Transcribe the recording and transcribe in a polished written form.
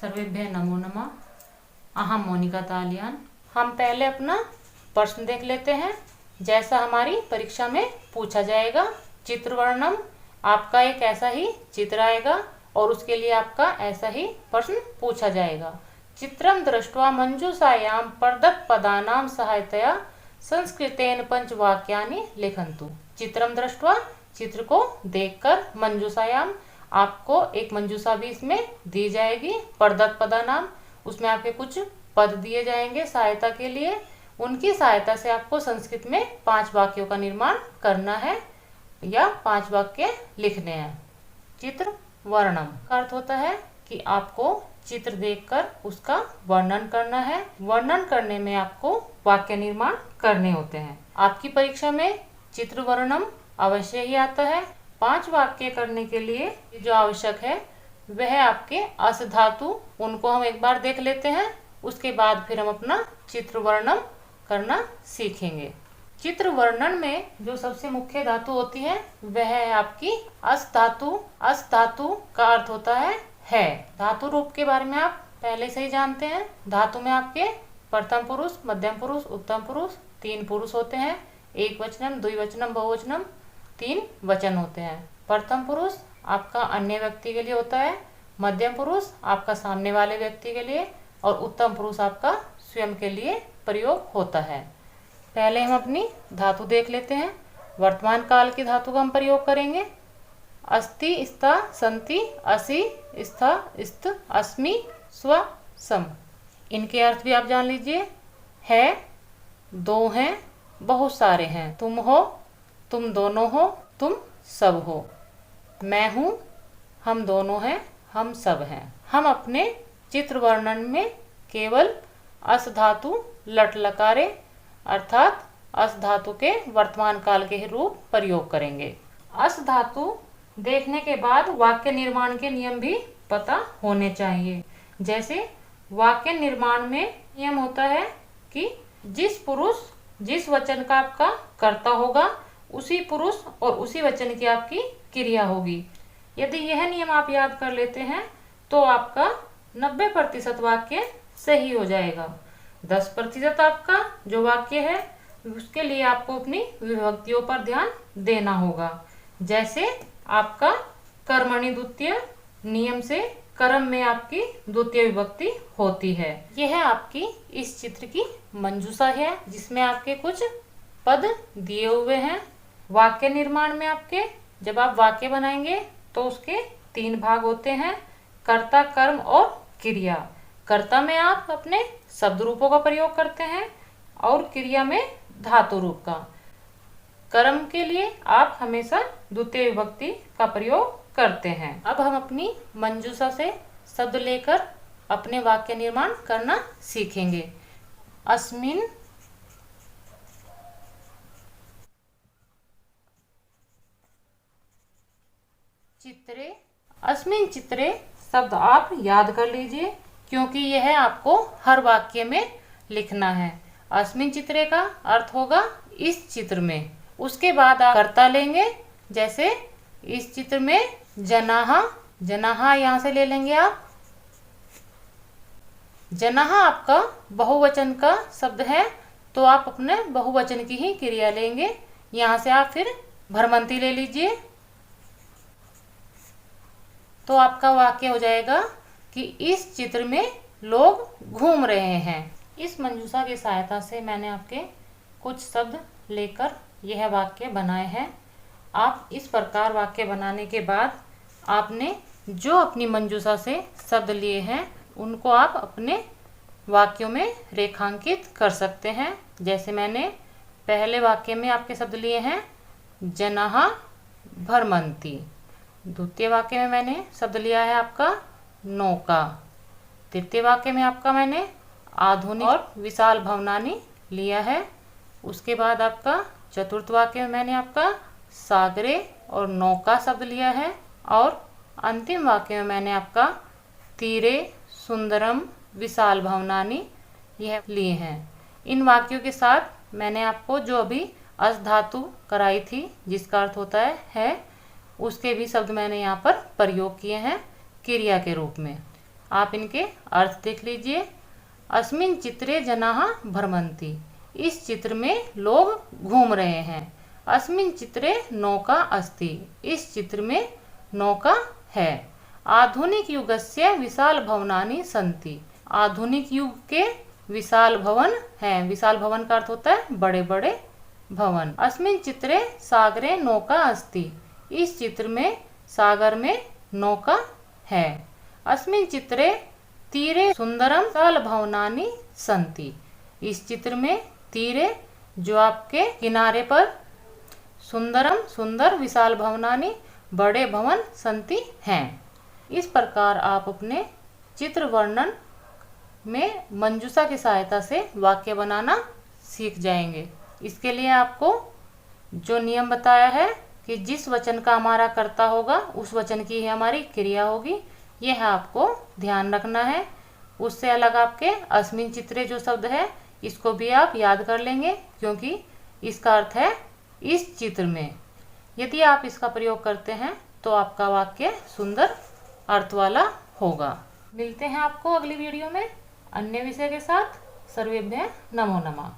सर्वेभ्यः नमो नमः। अहम मोनिका तालियान। हम पहले अपना प्रश्न देख लेते हैं, जैसा हमारी परीक्षा में पूछा जाएगा। चित्र वर्णम, आपका एक ऐसा ही चित्र आएगा और उसके लिए आपका ऐसा ही प्रश्न पूछा जाएगा। चित्रम दृष्ट्वा मंजूषायां प्रदत्त पदानां सहायतया संस्कृतेन पंचवाक्यानि लिखन्तु। चित्रम दृष्ट्वा, चित्र को देखकर, मंजूषायाम, आपको एक मंजूषा भी इसमें दी जाएगी। प्रदत्त पदानाम, उसमें आपके कुछ पद दिए जाएंगे सहायता के लिए। उनकी सहायता से आपको संस्कृत में 5 वाक्यों का निर्माण करना है या 5 वाक्य लिखने हैं। चित्र वर्णम का अर्थ होता है कि आपको चित्र देखकर उसका वर्णन करना है। वर्णन करने में आपको वाक्य निर्माण करने होते हैं। आपकी परीक्षा में चित्र वर्णम अवश्य ही आता है। 5 वाक्य करने के लिए जो आवश्यक है वह आपके अस धातु, उनको हम एक बार देख लेते हैं। उसके बाद फिर हम अपना चित्र वर्णन करना सीखेंगे। चित्र वर्णन में जो सबसे मुख्य धातु होती है वह है आपकी अस धातु। अस धातु का अर्थ होता है। धातु रूप के बारे में आप पहले से ही जानते हैं। धातु में आपके प्रथम पुरुष, मध्यम पुरुष, उत्तम पुरुष, 3 पुरुष होते हैं। एक वचनम, द्विवचनम, बहुवचनम, 3 वचन होते हैं। प्रथम पुरुष आपका अन्य व्यक्ति के लिए होता है, मध्यम पुरुष आपका सामने वाले व्यक्ति के लिए और उत्तम पुरुष आपका स्वयं के लिए प्रयोग होता है। पहले हम अपनी धातु देख लेते हैं। वर्तमान काल की धातु का हम प्रयोग करेंगे। अस्ति, स्था, सन्ति, असि, स्था, स्त, अस्मि, स्व, सम। इनके अर्थ भी आप जान लीजिए। है, दो हैं, बहुत सारे हैं। तुम हो, तुम दोनों हो, तुम सब हो। मैं हूँ, हम दोनों हैं, हम सब हैं। हम अपने चित्र वर्णन में केवल अस धातु लट लकारे अर्थात अस धातु के वर्तमान काल के ही रूप प्रयोग करेंगे। अस धातु देखने के बाद वाक्य निर्माण के नियम भी पता होने चाहिए। जैसे वाक्य निर्माण में नियम होता है कि जिस पुरुष, जिस वचन का आपका कर्ता होगा उसी पुरुष और उसी वचन की आपकी क्रिया होगी। यदि यह नियम आप याद कर लेते हैं तो आपका 90% वाक्य सही हो जाएगा। 10% आपका जो वाक्य है उसके लिए आपको अपनी विभक्तियों पर ध्यान देना होगा। जैसे आपका कर्मणि द्वितीय नियम से कर्म में आपकी द्वितीय विभक्ति होती है। यह आपकी इस चित्र की मंजूषा है जिसमें आपके कुछ पद दिए हुए हैं। वाक्य निर्माण में आपके जब आप वाक्य बनाएंगे तो उसके 3 भाग होते हैं, कर्ता, कर्म और क्रिया। कर्ता में आप अपने शब्द रूपों का प्रयोग करते हैं और क्रिया में धातु रूप का। कर्म के लिए आप हमेशा द्वितीय विभक्ति का प्रयोग करते हैं। अब हम अपनी मंजूषा से शब्द लेकर अपने वाक्य निर्माण करना सीखेंगे। अस्मिन चित्रे, अस्मिन चित्रे शब्द आप याद कर लीजिए क्योंकि यह आपको हर वाक्य में लिखना है। अस्मिन चित्रे का अर्थ होगा इस चित्र में। उसके बाद आप कर्ता लेंगे। जैसे इस चित्र में जनाहा, जनाहा यहाँ से ले लेंगे आप। जनाहा आपका बहुवचन का शब्द है तो आप अपने बहुवचन की ही क्रिया लेंगे। यहाँ से आप फिर भ्रमंती ले लीजिए तो आपका वाक्य हो जाएगा कि इस चित्र में लोग घूम रहे हैं। इस मंजूषा की सहायता से मैंने आपके कुछ शब्द लेकर यह वाक्य बनाए हैं। आप इस प्रकार वाक्य बनाने के बाद आपने जो अपनी मंजूषा से शब्द लिए हैं उनको आप अपने वाक्यों में रेखांकित कर सकते हैं। जैसे मैंने पहले वाक्य में आपके शब्द लिए हैं जनाहा भ्रमंती। द्वितीय वाक्य में मैंने शब्द लिया है आपका नौका। तृतीय वाक्य में आपका मैंने आधुनिक और विशाल भवनानी लिया है। उसके बाद आपका चतुर्थ वाक्य में मैंने आपका सागरे और नौका शब्द लिया है और अंतिम वाक्य में मैंने आपका तीरे सुंदरम विशाल भवनानी यह लिए हैं। इन वाक्यों के साथ मैंने आपको जो अभी अस धातु कराई थी जिसका अर्थ होता है उसके भी शब्द मैंने यहाँ पर प्रयोग किए हैं क्रिया के रूप में। आप इनके अर्थ देख लीजिए। अस्मिन् चित्रे जनाः भ्रमन्ति, इस चित्र में लोग घूम रहे हैं। अस्मिन् चित्रे नौका अस्ति, इस चित्र में नौका है। आधुनिक युगस्य विशाल भवनानि सन्ति, आधुनिक युग के विशाल भवन हैं। विशाल भवन का अर्थ होता है बड़े बड़े भवन। अस्मिन् चित्रे सागरे नौका अस्ति, इस चित्र में सागर में नौका है। अस्मिन् चित्रे तीरे सुंदरम विशाल भवनानि सन्ति, इस चित्र में तीरे जो आपके किनारे पर सुंदरम सुंदर विशाल भवनानि बड़े भवन सन्ति हैं। इस प्रकार आप अपने चित्र वर्णन में मंजूषा की सहायता से वाक्य बनाना सीख जाएंगे। इसके लिए आपको जो नियम बताया है कि जिस वचन का हमारा कर्ता होगा उस वचन की ही हमारी क्रिया होगी, यह आपको ध्यान रखना है। उससे अलग आपके अस्मिन् चित्रे जो शब्द है इसको भी आप याद कर लेंगे, क्योंकि इसका अर्थ है इस चित्र में। यदि आप इसका प्रयोग करते हैं तो आपका वाक्य सुंदर अर्थ वाला होगा। मिलते हैं आपको अगली वीडियो में अन्य विषय के साथ। सर्वेभ्यः नमो नमः।